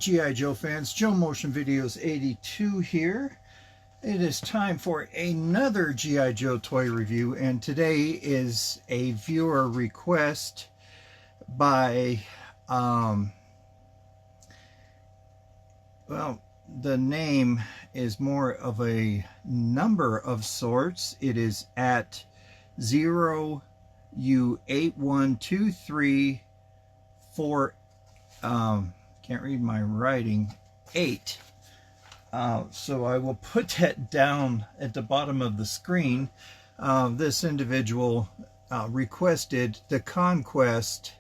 G.I. Joe fans, Joe Motion Videos 82 here. It is time for another G.I. Joe toy review, and today is a viewer request by, well, the name is more of a number of sorts. It is at 0U8123 can't read my writing, 8. So I will put that down at the bottom of the screen. This individual requested the Conquest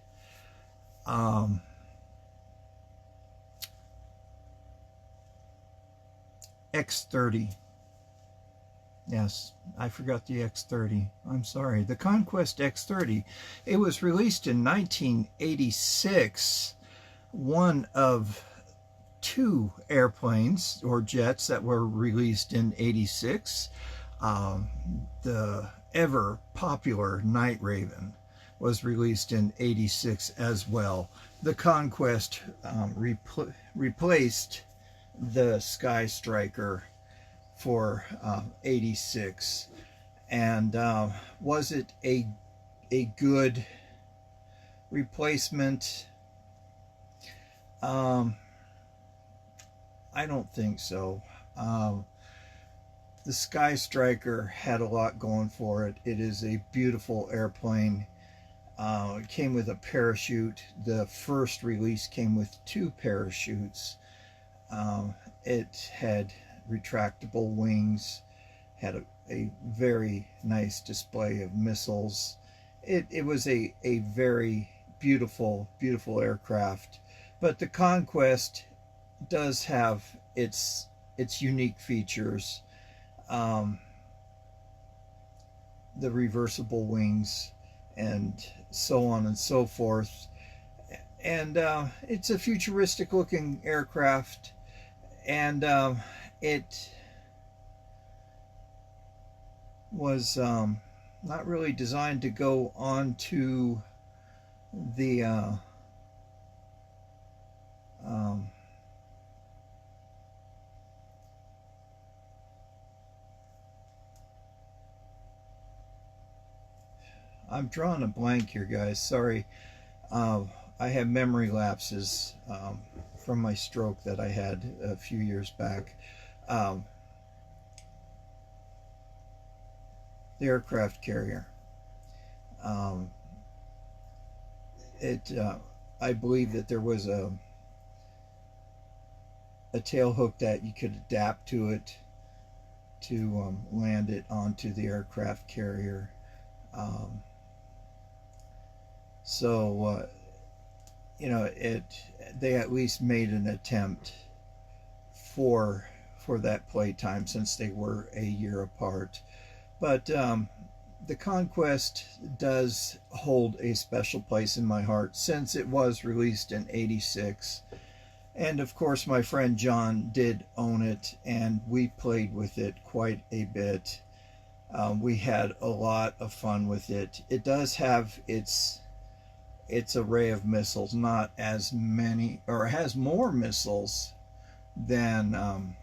X-30. Yes, I forgot the X-30. I'm sorry. The Conquest X-30. It was released in 1986. One of two airplanes or jets that were released in 86. The ever popular Night Raven was released in 86 as well. The Conquest replaced the Sky Striker for 86. And was it a good replacement? I don't think so. The Sky Striker had a lot going for it. It is a beautiful airplane. It came with a parachute. The first release came with 2 parachutes. It had retractable wings, had a very nice display of missiles. It was a very beautiful aircraft. But the Conquest does have its unique features. The reversible wings and so on and so forth. And it's a futuristic looking aircraft. And it was not really designed to go onto the I'm drawing a blank here, guys. Sorry. I have memory lapses from my stroke that I had a few years back. The aircraft carrier. I believe that there was a tail hook that you could adapt to it to land it onto the aircraft carrier. You know, they at least made an attempt for that playtime, since they were a year apart. But the Conquest does hold a special place in my heart, since it was released in 86. And of course my friend John did own it, and we played with it quite a bit. We had a lot of fun with it. It does have its array of missiles, not as many, or it has more missiles than I'm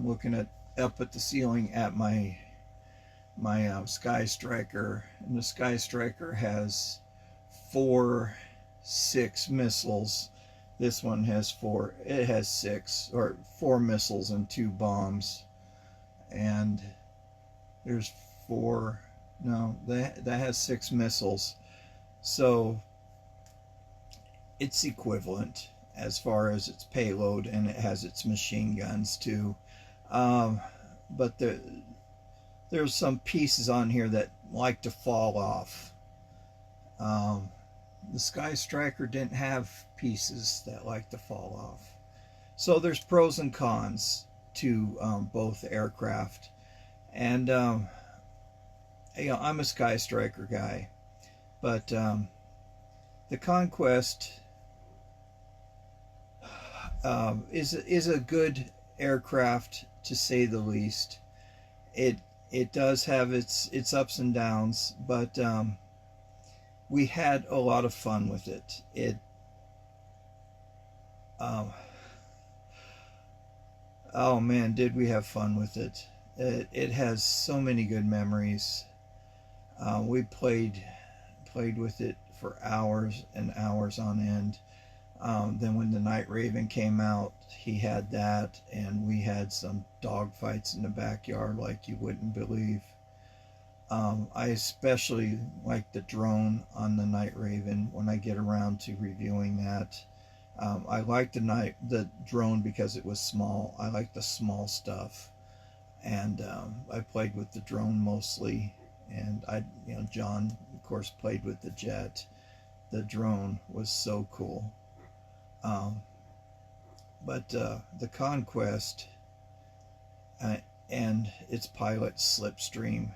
looking up at the ceiling at my Sky Striker, and the Sky Striker has 6 missiles. This one has 4. It has 6 or 4 missiles and 2 bombs, and there's 4. No, that has 6 missiles. So it's equivalent as far as its payload, and it has its machine guns too. But there's some pieces on here that like to fall off. The Sky Striker didn't have pieces that like to fall off. So there's pros and cons to both aircraft. And you know, I'm a Sky Striker guy, but the Conquest is a good aircraft, to say the least. It does have its ups and downs, but we had a lot of fun with it. Oh man, did we have fun with it. It has so many good memories. We played with it for hours and hours on end. Then when the Night Raven came out, he had that, and we had some dog fights in the backyard like you wouldn't believe. I especially like the drone on the Night Raven when I get around to reviewing that. I like the drone because it was small. I like the small stuff, and I played with the drone mostly. And John of course played with the jet. The drone was so cool. Um, but the Conquest and its pilot Slipstream,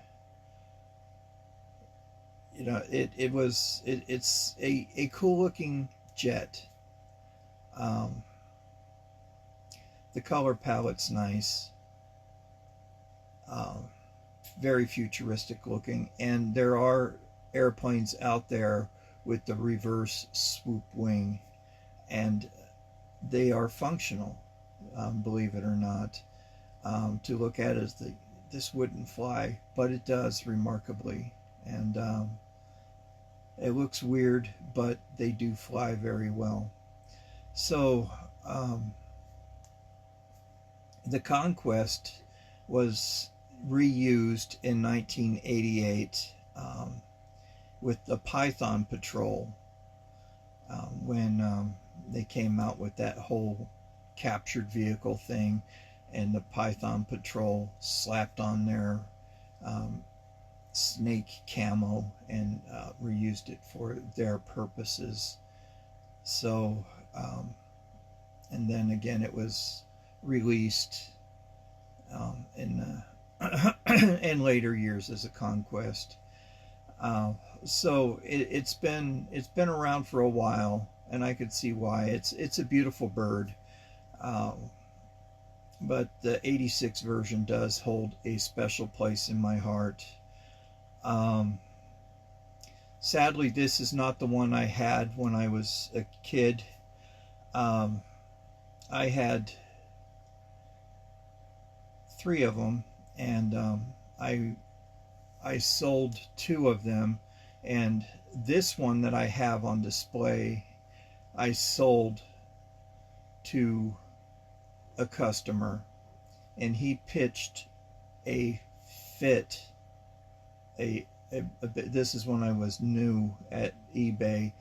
it's a cool looking jet. Um, the color palette's nice, um, very futuristic looking, and there are airplanes out there with the reverse swoop wing, and they are functional, believe it or not. To look at it as this wouldn't fly, but it does remarkably, and it looks weird, but they do fly very well. So the Conquest was reused in 1988 with the Python Patrol when they came out with that whole captured vehicle thing, and the Python Patrol slapped on their snake camo and reused it for their purposes. So, and then again, it was released in in later years as a Conquest. So it's been around for a while, and I could see why. It's a beautiful bird, but the '86 version does hold a special place in my heart. Sadly, this is not the one I had when I was a kid. I had 3 of them, and I sold 2 of them, and this one that I have on display I sold to a customer, and he pitched a fit. This is when I was new at eBay.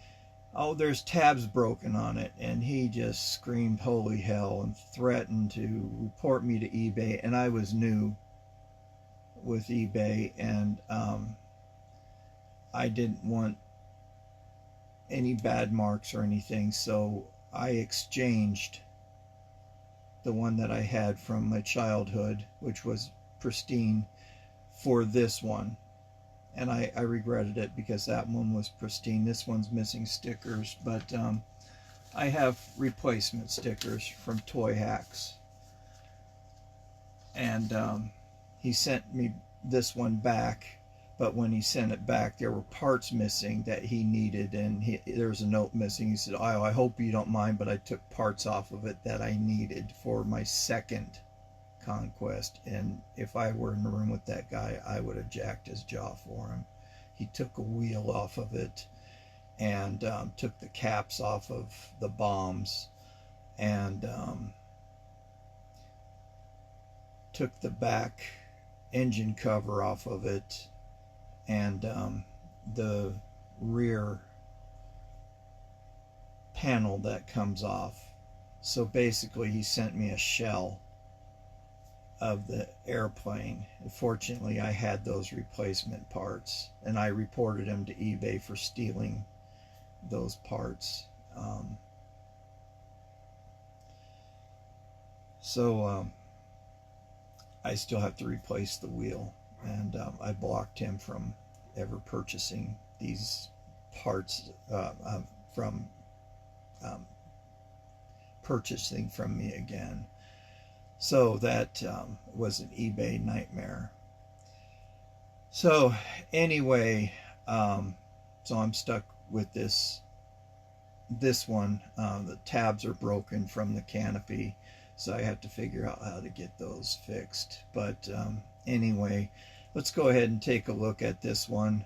Oh, there's tabs broken on it, and he just screamed holy hell and threatened to report me to eBay. And I was new with eBay, and I didn't want any bad marks or anything, so I exchanged the one that I had from my childhood, which was pristine, for this one. And I regretted it because that one was pristine. This one's missing stickers, but I have replacement stickers from Toy Hacks. And he sent me this one back, but when he sent it back, there were parts missing that he needed, and there was a note missing. He said, "Oh, I hope you don't mind, but I took parts off of it that I needed for my second Conquest, and if I were in the room with that guy, I would have jacked his jaw for him." He took a wheel off of it, and took the caps off of the bombs, and took the back engine cover off of it, and the rear panel that comes off. So basically he sent me a shell of the airplane. Fortunately, I had those replacement parts, and I reported him to eBay for stealing those parts. So I still have to replace the wheel, and I blocked him from ever purchasing these parts from purchasing from me again. So that was an eBay nightmare. So anyway, so I'm stuck with this one. The tabs are broken from the canopy, So I have to figure out how to get those fixed. But anyway, let's go ahead and take a look at this one.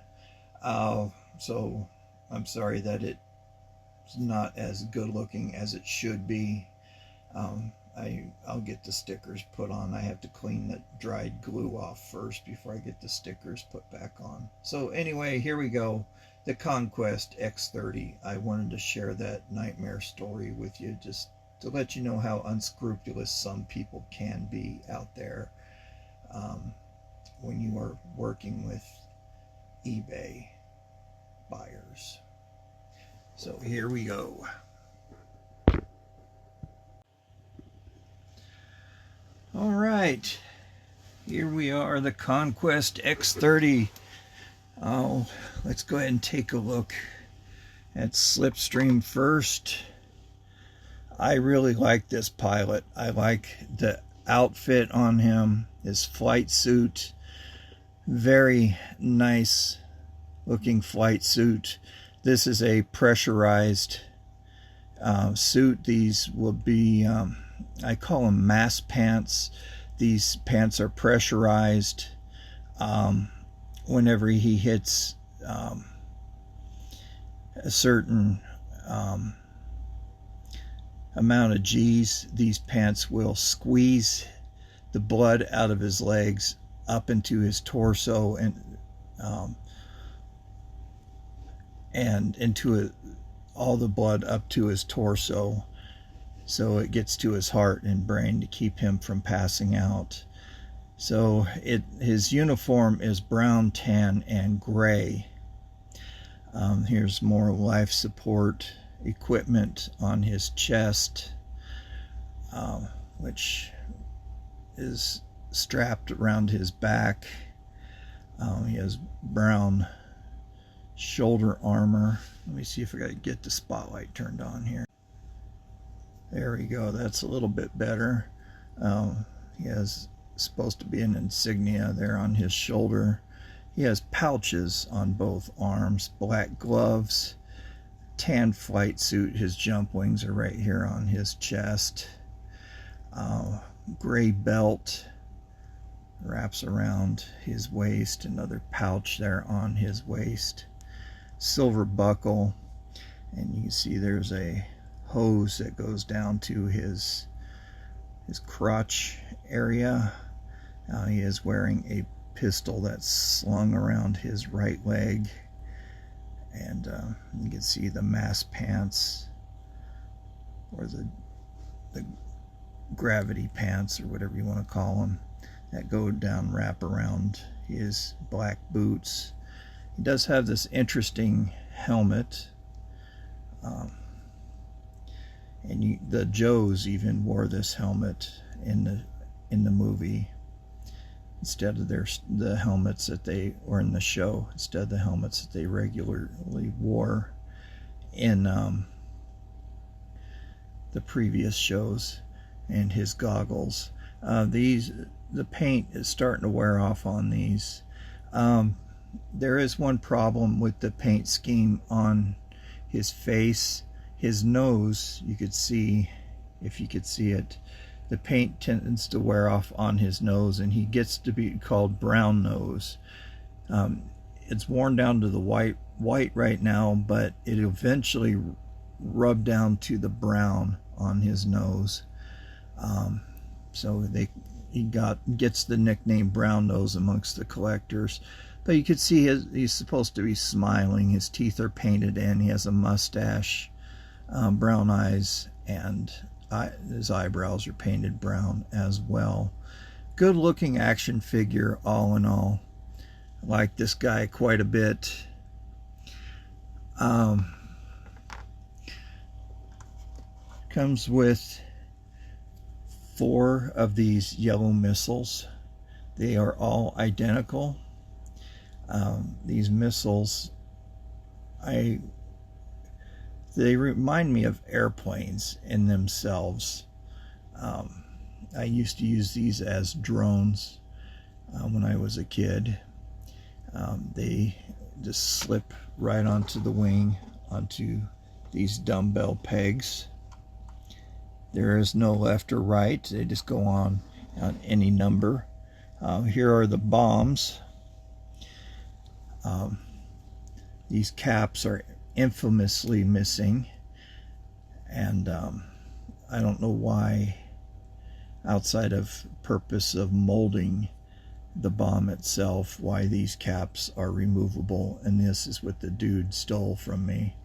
So I'm sorry that it's not as good looking as it should be. I'll get the stickers put on. I have to clean the dried glue off first before I get the stickers put back on. So anyway, here we go. The Conquest X-30. I wanted to share that nightmare story with you just to let you know how unscrupulous some people can be out there when you are working with eBay buyers. So here we go. All right, here we are, the Conquest X-30. Oh, let's go ahead and take a look at Slipstream first. I really like this pilot. I like the outfit on him, his flight suit. Very nice looking flight suit. This is a pressurized suit. These will be I call them mass pants. These pants are pressurized. Whenever he hits a certain amount of G's, these pants will squeeze the blood out of his legs up into his torso and into all the blood up to his torso, so it gets to his heart and brain to keep him from passing out. So his uniform is brown, tan, and gray. Here's more life support equipment on his chest, which is strapped around his back. He has brown shoulder armor. Let me see if I got to get the spotlight turned on here. There we go. That's a little bit better. He has supposed to be an insignia there on his shoulder. He has pouches on both arms, black gloves, tan flight suit. His jump wings are right here on his chest. Gray belt wraps around his waist, another pouch there on his waist, silver buckle, and you can see there's a hose that goes down to his crotch area. He is wearing a pistol that's slung around his right leg, and you can see the mass pants, or the gravity pants, or whatever you want to call them, that go down, wrap around his black boots. He does have this interesting helmet, and the Joes even wore this helmet in the movie instead of the helmets that they were in the show, instead of the helmets that they regularly wore in the previous shows, and his goggles. The paint is starting to wear off on these. There is one problem with the paint scheme on his face. His nose, you could see, if you could see it, the paint tends to wear off on his nose, and he gets to be called brown nose. It's worn down to the white right now, but it eventually rub down to the brown on his nose. So he gets the nickname brown nose amongst the collectors. But you could see he's supposed to be smiling. His teeth are painted in. He has a mustache, brown eyes, and his eyebrows are painted brown as well. Good looking action figure all in all. I like this guy quite a bit. Comes with 4 of these yellow missiles. They are all identical. These missiles, they remind me of airplanes in themselves. I used to use these as drones when I was a kid. They just slip right onto the wing, onto these dumbbell pegs, There is no left or right. They just go on any number. Here are the bombs. These caps are infamously missing, and I don't know why, outside of purpose of molding the bomb itself, why these caps are removable, and this is what the dude stole from me.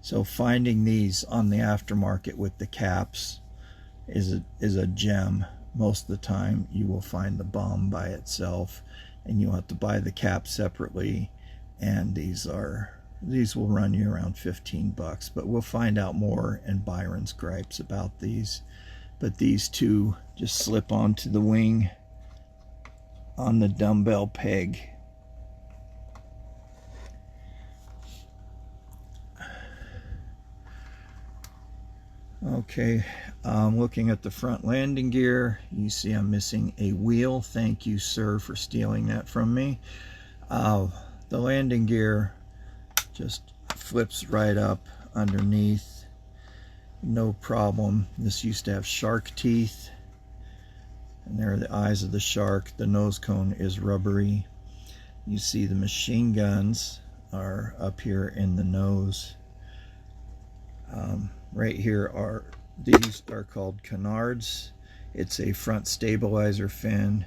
So finding these on the aftermarket with the caps is a gem. Most of the time you will find the bomb by itself, and you'll have to buy the cap separately, and these will run you around $15, but we'll find out more in Byron's gripes about these. But these two just slip onto the wing on the dumbbell peg. Okay, looking at the front landing gear, you see I'm missing a wheel. Thank you, sir, for stealing that from me. The landing gear just flips right up underneath, no problem. This used to have shark teeth, and there are the eyes of the shark. The nose cone is rubbery. You see the machine guns are up here in the nose. Right here these are called canards. It's a front stabilizer fin.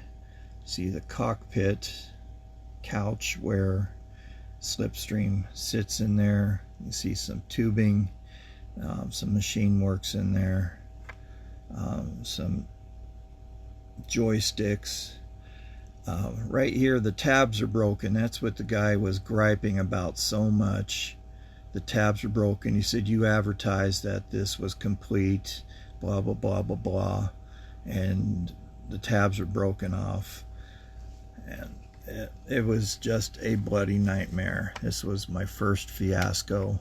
See the cockpit couch where slipstream sits in there. You see some tubing, some machine works in there, some joysticks. Right here the tabs are broken. That's what the guy was griping about so much. The tabs are broken. He said, you advertised that this was complete, blah blah blah blah blah, and the tabs are broken off, and it was just a bloody nightmare. This was my first fiasco.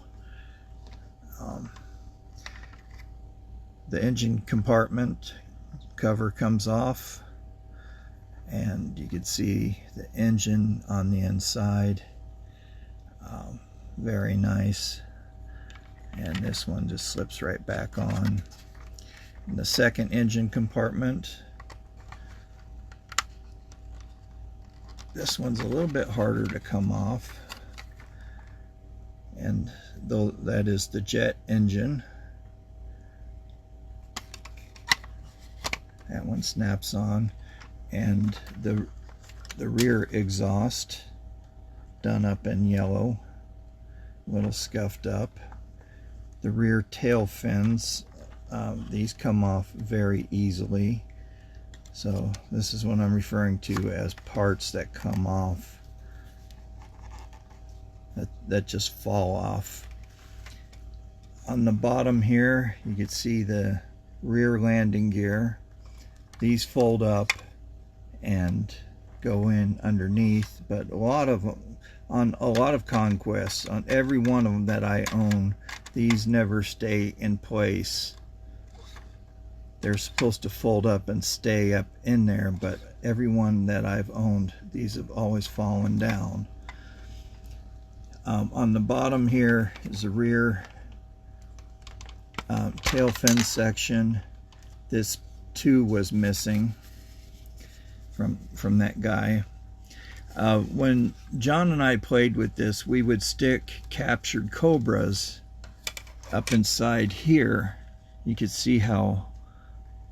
The engine compartment cover comes off, and you can see the engine on the inside. Very nice. And this one just slips right back on. And the second engine compartment, this one's a little bit harder to come off, and though that is the jet engine, that one snaps on. And the rear exhaust, done up in yellow, a little scuffed up. The rear tail fins, these come off very easily. So this is what I'm referring to as parts that come off, that just fall off. On the bottom here, you can see the rear landing gear. These fold up and go in underneath, but a lot of them, on a lot of Conquests, on every one of them that I own, these never stay in place. They're supposed to fold up and stay up in there, but every one that I've owned, these have always fallen down. On the bottom here is the rear tail fin section. This too was missing from that guy. When John and I played with this, we would stick captured Cobras up inside here. You could see how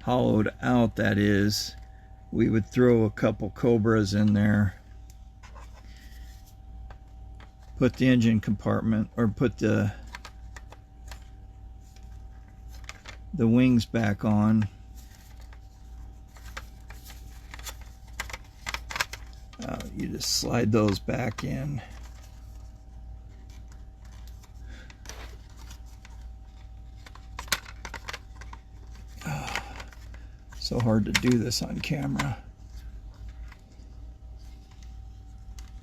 hollowed out that is. We would throw a couple Cobras in there, put the engine compartment, or put the wings back on. You just slide those back in. So hard to do this on camera.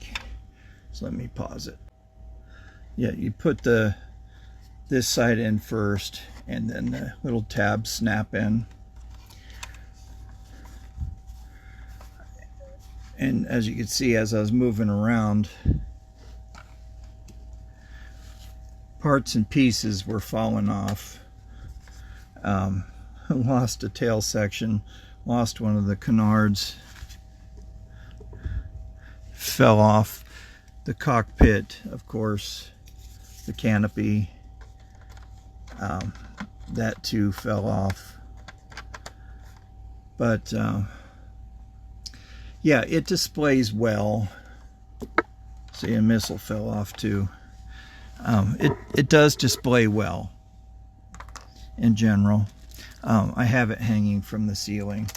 Okay. So let me pause it. Yeah, you put this side in first, and then the little tabs snap in. And as you can see, as I was moving around, parts and pieces were falling off. Lost a tail section, lost one of the canards, fell off the cockpit, of course, the canopy, that too fell off. But yeah, it displays well. See, a missile fell off too. It does display well in general. I have it hanging from the ceiling.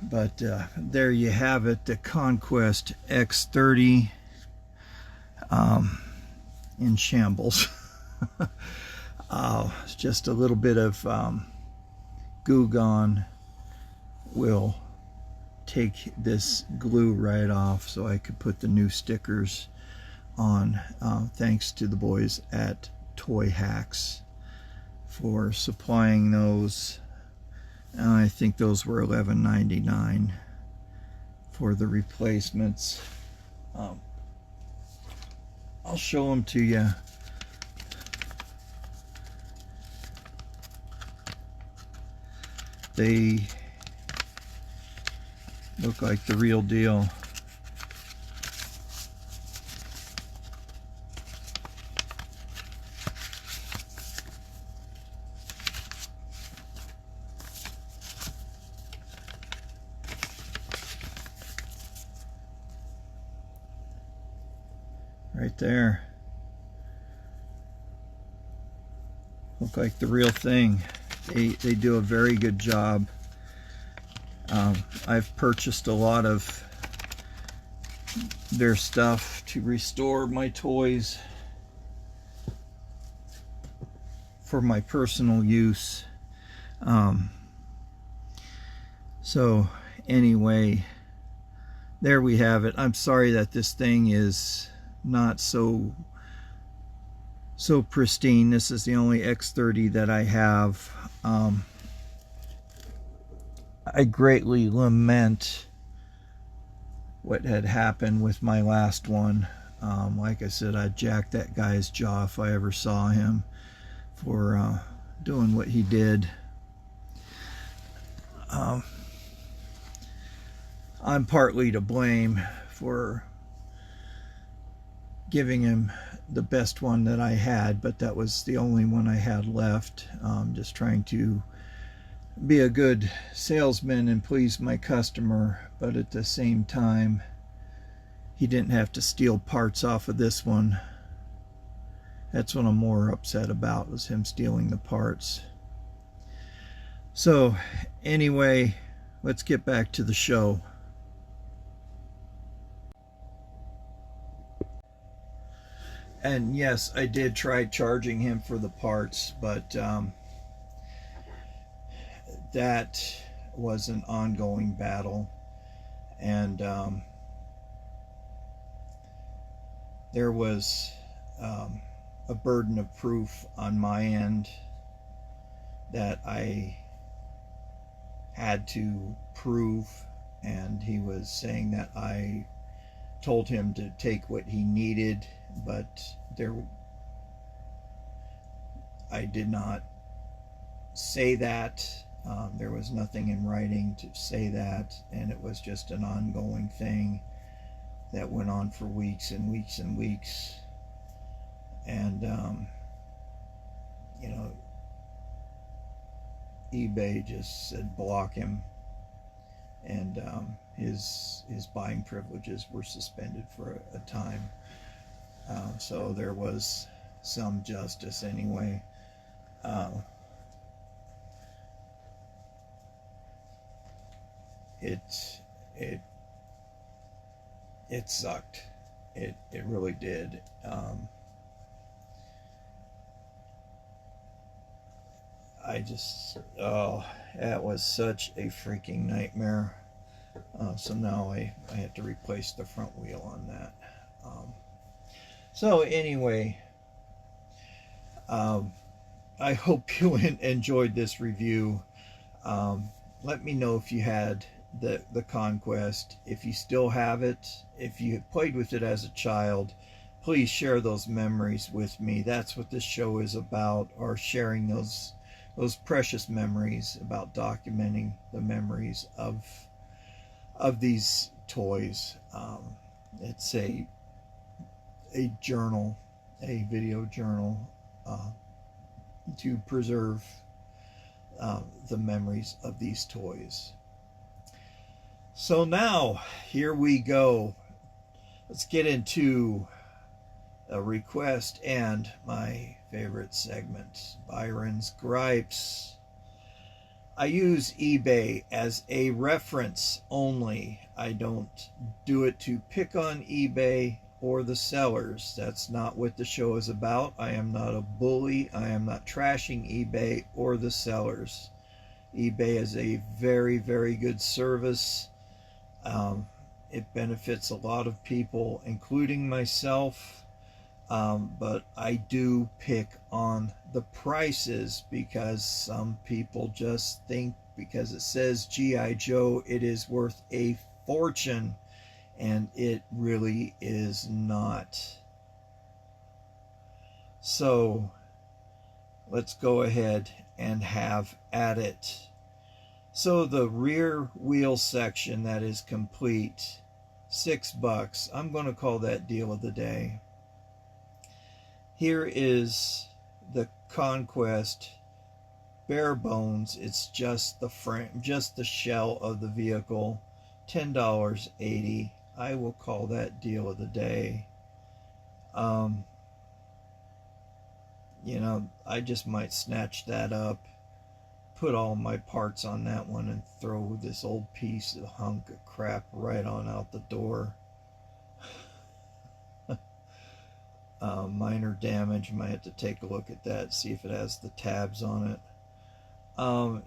But there you have it, the Conquest X-30 in shambles. Just a little bit of goo gone will take this glue right off so I could put the new stickers on, thanks to the boys at Toy Hacks for supplying those. I think those were $11.99 for the replacements. I'll show them to you. They look like the real deal. Right there. Look like the real thing. They do a very good job. I've purchased a lot of their stuff to restore my toys for my personal use. So anyway, there we have it. I'm sorry that this thing is not so pristine. This is the only X-30 that I have. I greatly lament what had happened with my last one. Like I said, I'd jack that guy's jaw if I ever saw him for doing what he did. I'm partly to blame for giving him the best one that I had, but that was the only one I had left. Just trying to be a good salesman and please my customer, but at the same time, he didn't have to steal parts off of this one. That's what I'm more upset about, was him stealing the parts. So anyway, let's get back to the show. And yes, I did try charging him for the parts, but that was an ongoing battle. And there was a burden of proof on my end that I had to prove, and he was saying that I told him to take what he needed, but I did not say that. There was nothing in writing to say that, and it was just an ongoing thing that went on for weeks and weeks and weeks. And you know, eBay just said block him, and his buying privileges were suspended for a time. So there was some justice anyway. It sucked. It really did. That was such a freaking nightmare. So now I had to replace the front wheel on that. So anyway, I hope you enjoyed this review. Let me know if you had the Conquest, if you still have it, if you played with it as a child. Please share those memories with me. That's what this show is about, or sharing those those precious memories, about documenting the memories of these toys. It's a journal, a video journal, to preserve the memories of these toys. So now, here we go. Let's get into a request and my favorite segment, Byron's Gripes. I use eBay as a reference only. I don't do it to pick on eBay or the sellers. That's not what the show is about. I am not a bully. I am not trashing eBay or the sellers. eBay is a very, very good service. It benefits a lot of people, including myself. But I do pick on the prices because some people just think because it says G.I. Joe, it is worth a fortune, and it really is not. So let's go ahead and have at it. So the rear wheel section that is complete, $6. I'm going to call that deal of the day. Here is the Conquest, bare bones. It's just the frame, just the shell of the vehicle, $10.80. I will call that deal of the day. You know, I just might snatch that up, put all my parts on that one, and throw this old piece of hunk of crap right on out the door. Minor damage. Might have to take a look at that, see if it has the tabs on it.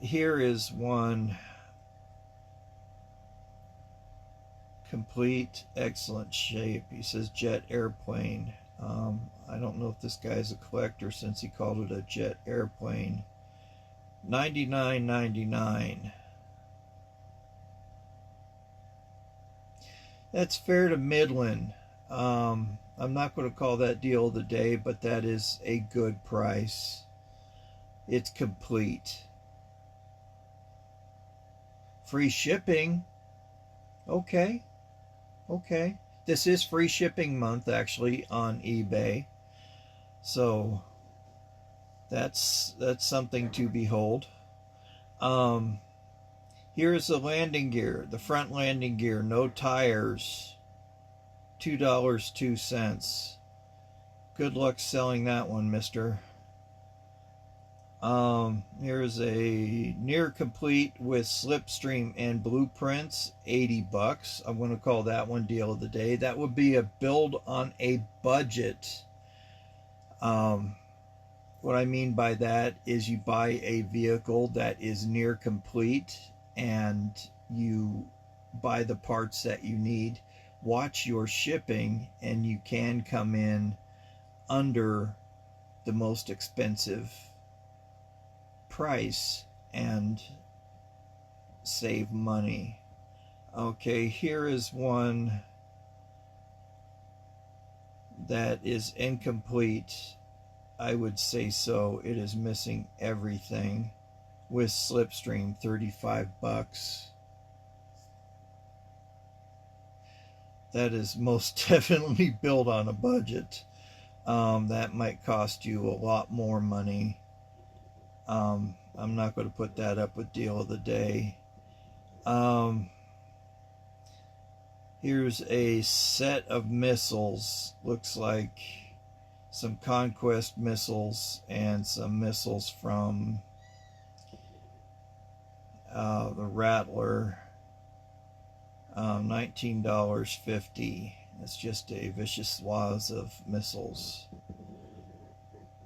Here is one complete, excellent shape. He says jet airplane. I don't know if this guy's a collector since he called it a jet airplane. $99.99. That's fair to middling. I'm not going to call that deal of the day, but that is a good price. It's complete. Free shipping. Okay. This is free shipping month, actually, on eBay. So that's something to behold. Here's the landing gear, the front landing gear, no tires. $2.02. Good luck selling that one, mister. Here's a near complete with slipstream and blueprints, $80. I'm going to call that one deal of the day. That would be a build on a budget. What I mean by that is you buy a vehicle that is near complete and you buy the parts that you need. Watch your shipping, and you can come in under the most expensive price and save money. Okay, here is one that is incomplete. I would say so. It is missing everything with slipstream, $35. That is most definitely built on a budget. That might cost you a lot more money. I'm not going to put that up with deal of the day. Here's a set of missiles. Looks like some Conquest missiles and some missiles from the Rattler. $19.50. It's just a vicious swath of missiles.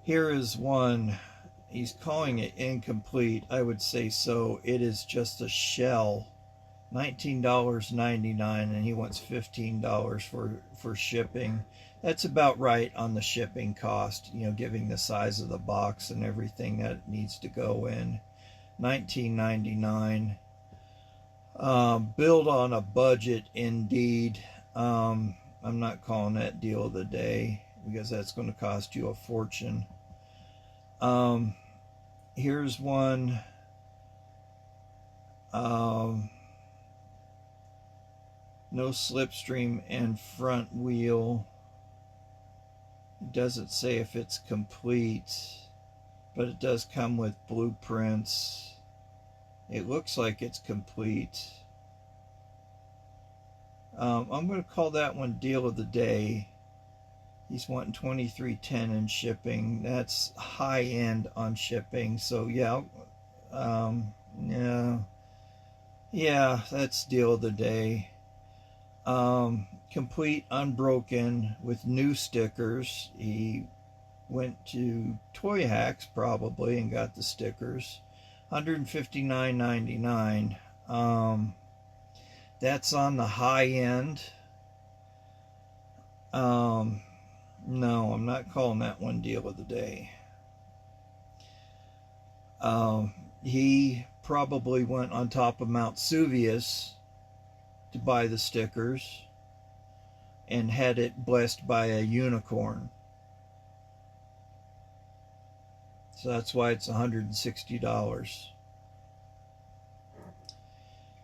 Here is one. He's calling it incomplete. I would say so. It is just a shell. $19.99, and he wants $15 for shipping. That's about right on the shipping cost, you know, giving the size of the box and everything that it needs to go in. $19.99. Build on a budget indeed. I'm not calling that deal of the day because that's going to cost you a fortune. Here's one. No slipstream and front wheel. It doesn't say if it's complete, but it does come with blueprints. It looks like it's complete. I'm going to call that one deal of the day. He's wanting $23.10 in shipping. That's high end on shipping. So yeah, yeah, that's deal of the day. Complete unbroken with new stickers. He went to Toy Hacks probably and got the stickers. $159.99. That's on the high end. No, I'm not calling that one deal of the day. He probably went on top of Mount Suvius to buy the stickers and had it blessed by a unicorn. So that's why it's $160.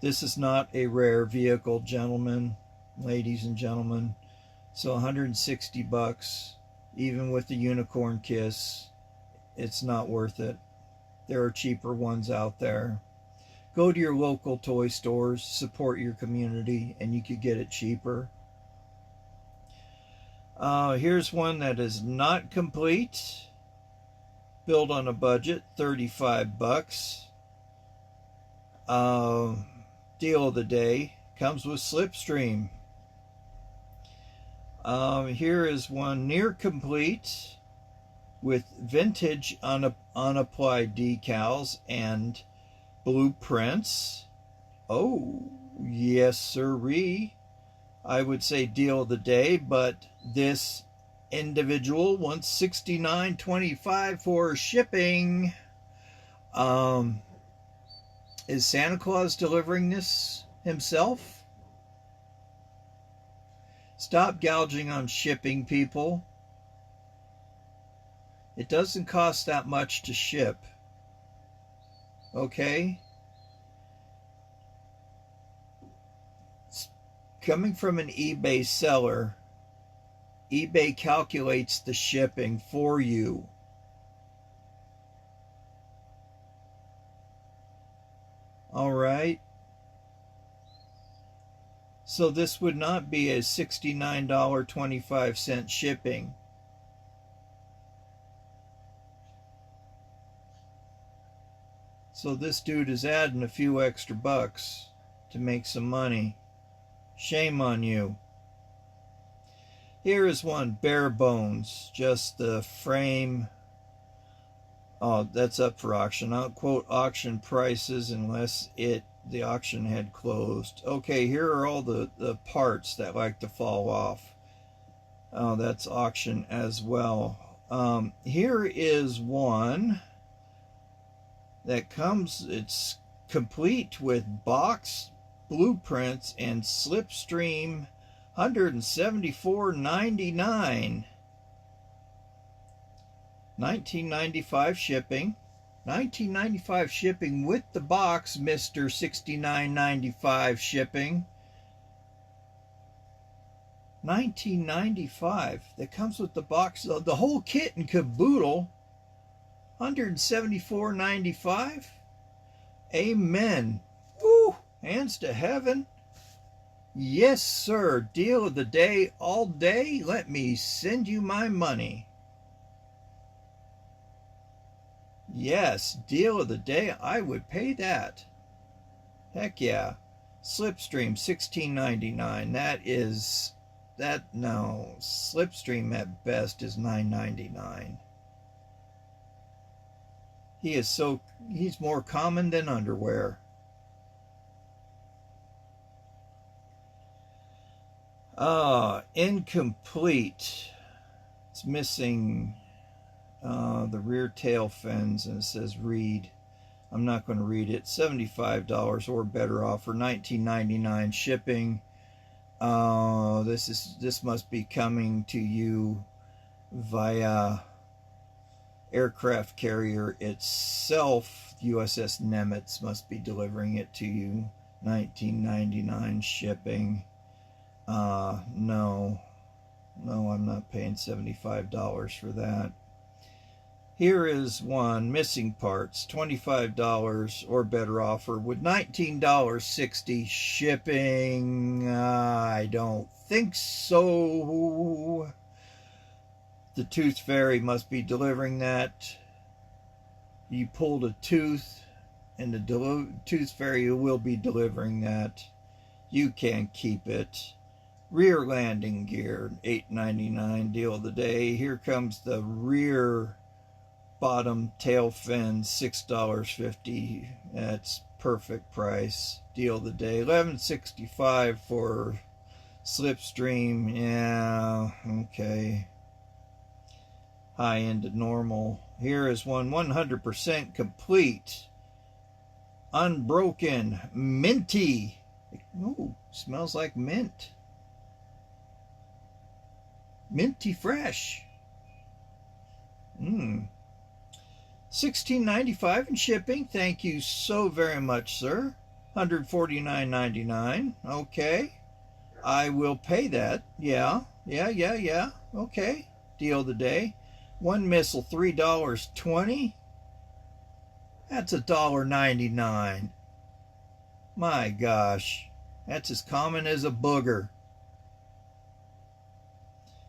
This is not a rare vehicle, gentlemen, ladies and gentlemen. So $160, even with the unicorn kiss, it's not worth it. There are cheaper ones out there. Go to your local toy stores, support your community, and you could get it cheaper. Here's one that is not complete. Built on a budget, $35. Deal of the day. Comes with slipstream. Here is one near complete with vintage unapplied decals and blueprints. Oh, yes sirree. I would say deal of the day, but this individual wants $69.25 for shipping. Is Santa Claus delivering this himself? Stop gouging on shipping, people. It doesn't cost that much to ship. Okay? It's coming from an eBay seller. eBay calculates the shipping for you. All right. So this would not be a $69.25 shipping. So this dude is adding a few extra bucks to make some money. Shame on you. Here is one, bare bones, just the frame. Oh, that's up for auction. I don't quote auction prices unless the auction had closed. Okay, here are all the parts that like to fall off. Oh, that's auction as well. Here is one that comes, it's complete with box, blueprints, and slipstream, $174.99. $19.95 shipping. $19.95 shipping with the box, Mr. $69.95 shipping. $19.95. That comes with the box, the whole kit and caboodle. $174.95. Amen. Woo! Hands to heaven. Yes, sir. Deal of the day all day. Let me send you my money. Yes, deal of the day. I would pay that. Heck yeah. Slipstream, $16.99. No. Slipstream at best is $9.99. He's more common than underwear. Incomplete. It's missing the rear tail fins, and it says read. I'm not going to read it. $75 or better off for $19.99 shipping. This must be coming to you via aircraft carrier itself, USS Nimitz, must be delivering it to you. $19.99 shipping. No, I'm not paying $75 for that. Here is one, missing parts, $25 or better offer with $19.60 shipping. I don't think so. The Tooth Fairy must be delivering that. You pulled a tooth, and the Tooth Fairy will be delivering that. You can keep it. Rear landing gear, $8.99 deal of the day. Here comes the rear bottom tail fin, $6.50. That's perfect price. Deal of the day. $11.65 for Slipstream. Yeah, okay. High end to normal. Here is one 100% complete, unbroken, minty. Ooh, smells like mint. Minty fresh. $16.95 in shipping. Thank you so very much, sir. $149.99. Okay. I will pay that. Yeah. Okay. Deal of the day. One missile, $3.20. That's $1.99. My gosh. That's as common as a booger.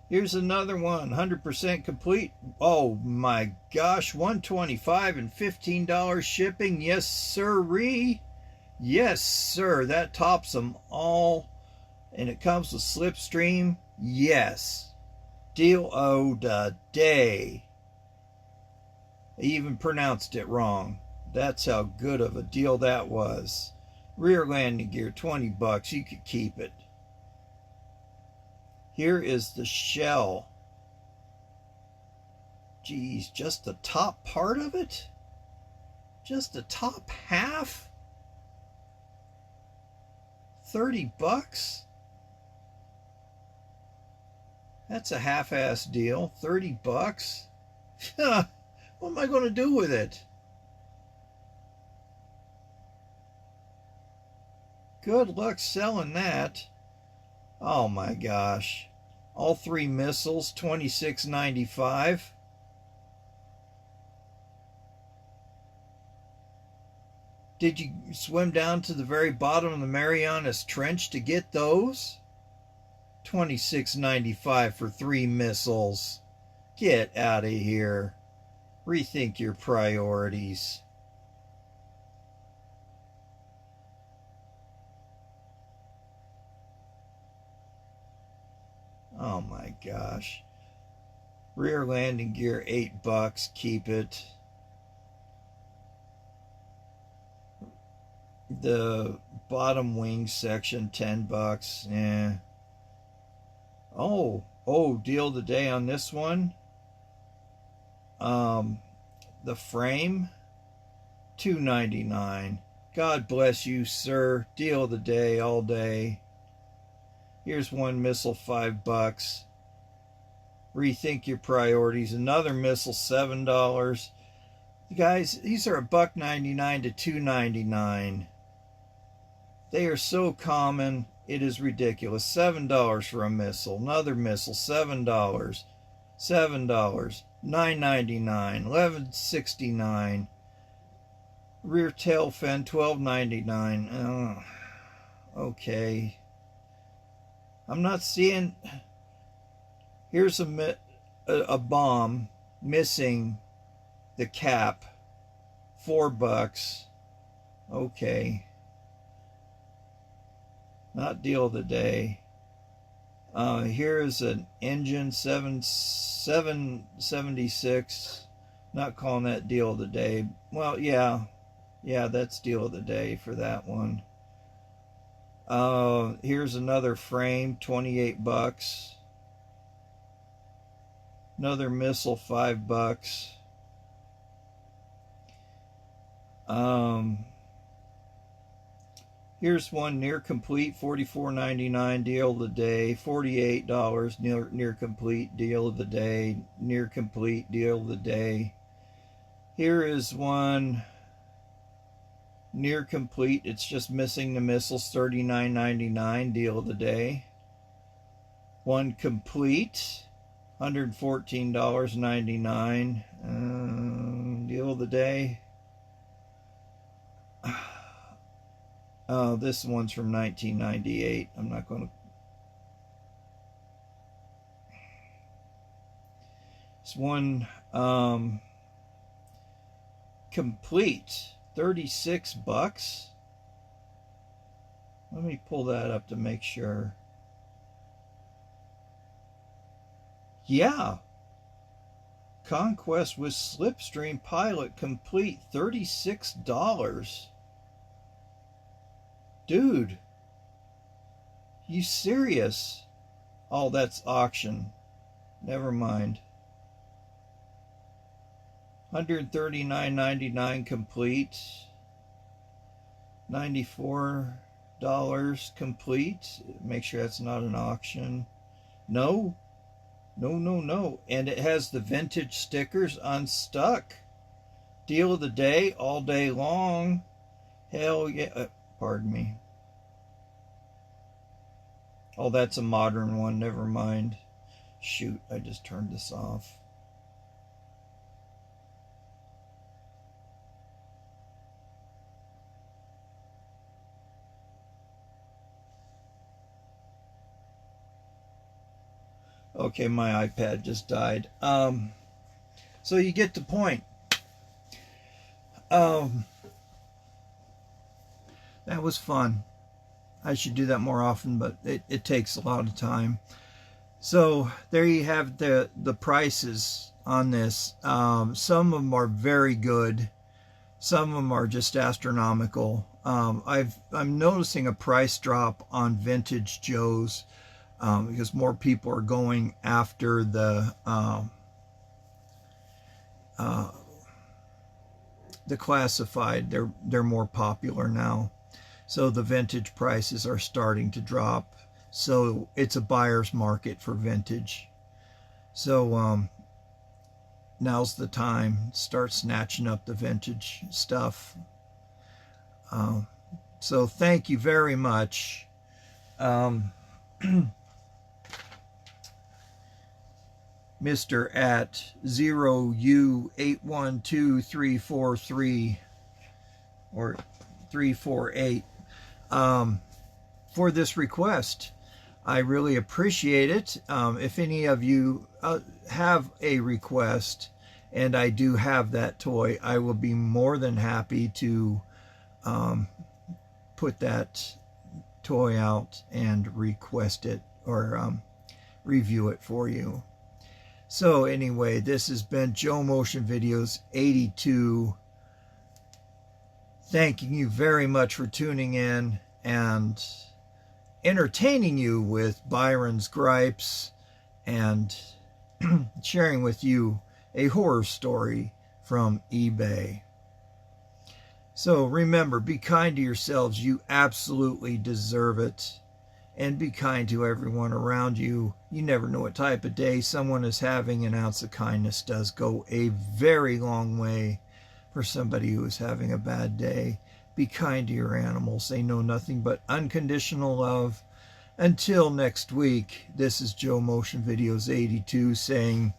Here's another one, 100% complete. Oh my gosh, $125 and $15 shipping. Yes, sirree. Yes, sir. That tops them all. And it comes with Slipstream. Yes. Deal of the day. I even pronounced it wrong. That's how good of a deal that was. Rear landing gear, $20. You could keep it. Here is the shell. Geez, just the top part of it? Just the top half? $30? That's a half-ass deal. $30? What am I going to do with it? Good luck selling that. Oh my gosh. All three missiles, $26.95. Did you swim down to the very bottom of the Marianas Trench to get those? $26.95 for three missiles. Get out of here. Rethink your priorities. Oh my gosh. Rear landing gear, $8. Keep it. The bottom wing section, $10. Yeah. Oh, deal of the day on this one. The frame, $2.99. God bless you, sir. Deal of the day all day. Here's one missile, $5. Rethink your priorities. Another missile, $7. Guys, these are $1.99 to $2.99. They are so common, it is ridiculous. $7 for a missile. Another missile, $7. $7. $9.99. $11.69. Rear tail fin, $12.99. Okay. I'm not seeing. Here's a bomb missing the cap, $4. Okay. Not deal of the day. Here's an engine, 776. Not calling that deal of the day. Well, yeah, that's deal of the day for that one. Here's another frame, $28. Another missile, $5. Here's one near complete, $44.99 deal of the day. $48 near complete deal of the day. Near complete deal of the day. Here is one near complete. It's just missing the missiles. $39.99, deal of the day. One complete, $114.99, deal of the day. Oh, this one's from 1998. I'm not going to. It's one complete, $36. Let me pull that up to make sure. Yeah. Conquest with Slipstream Pilot complete, $36. Dude, you serious? Oh, that's auction. Never mind. $139.99 complete. $94 complete. Make sure that's not an auction. No. No. And it has the vintage stickers unstuck. Deal of the day, all day long. Hell yeah. Pardon me. Oh, that's a modern one. Never mind. Shoot, I just turned this off. Okay, my iPad just died. So you get the point. That was fun. I should do that more often, but it takes a lot of time. So there you have the prices on this. Some of them are very good. Some of them are just astronomical. I'm noticing a price drop on vintage Joes because more people are going after the classified. They're more popular now. So the vintage prices are starting to drop. So it's a buyer's market for vintage. So now's the time to start snatching up the vintage stuff. So thank you very much. Mr. at 0U812343 or 348 for this request. I really appreciate it. If any of you have a request and I do have that toy, I will be more than happy to put that toy out and request it or review it for you. So anyway, this has been Joe Motion Videos 82. Thanking you very much for tuning in and entertaining you with Byron's gripes and sharing with you a horror story from eBay. So remember, be kind to yourselves. You absolutely deserve it. And be kind to everyone around you. You never know what type of day someone is having. An ounce of kindness does go a very long way for somebody who is having a bad day. Be kind to your animals. They know nothing but unconditional love. Until next week, this is Joe Motion Videos 82 saying,